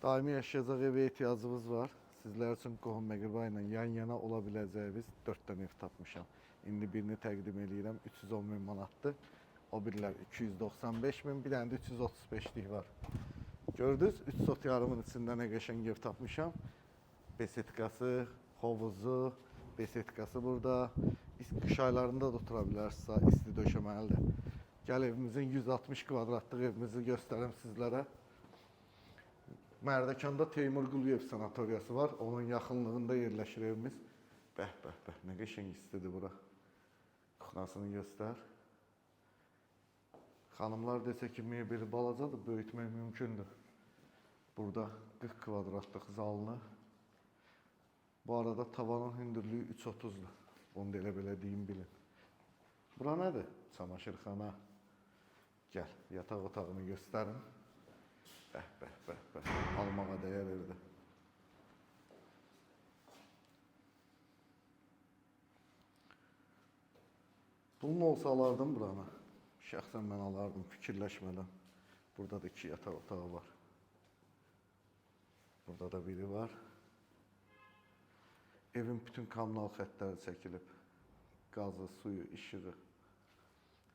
Daimi yaşayacaq evə ehtiyacımız var. Sizlər üçün qohum məqrəba ilə yan-yana ola biləcəyiniz 4 dənə ev tapmışam. İndi birini təqdim edirəm, 310 min manatdır. O birilər 295 min, bir dənə də 335'lik var. Gördünüz, 3 sot yarımın içində nə qəşəng ev tapmışam. Besetkası, hovuzu, besetkası burada. Qış aylarında da otura bilərsiniz, isti döşəməlidir. Gəl evimizin 160 kvadratlıq evimizi göstərim sizlərə. Mərdəkanda Teymur Quliyev sanatoriyası var. Onun yaxınlığında yerləşir evimiz. Bəh, nə qəşəng istidir bura. Kuxnasını göstər. Xanımlar desə ki, mebeli balacadır, böyütmək mümkündür. Burada 40 kvadratlıq zalını. Bu arada tavanın hündürlüyü 3.30'dur. Onu da elə-belə deyim bilin. Bura nədir? Çamaşırxana. Gəl, yataq otağını göstərin. Bəh. Almağa dəyər evdə. Bunun olsa alardım buranı. Şəxsən mən alardım fikirləşmədən. Burada da 2 yataq otağı var. Burada da biri var. Evin bütün kommunal xətləri çəkilib. Qazı, suyu, işığı,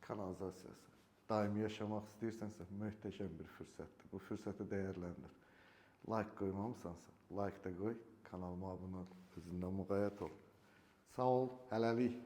kanalizasiyası. Daimi yaşamaq istəyirsənsə, möhtəşəm bir fürsətdir. Bu fürsəti dəyərləndir. Like qoymamısansa, like da qoy, kanalıma abunə ol, özündən müğayət ol. Sağ ol, hələlik.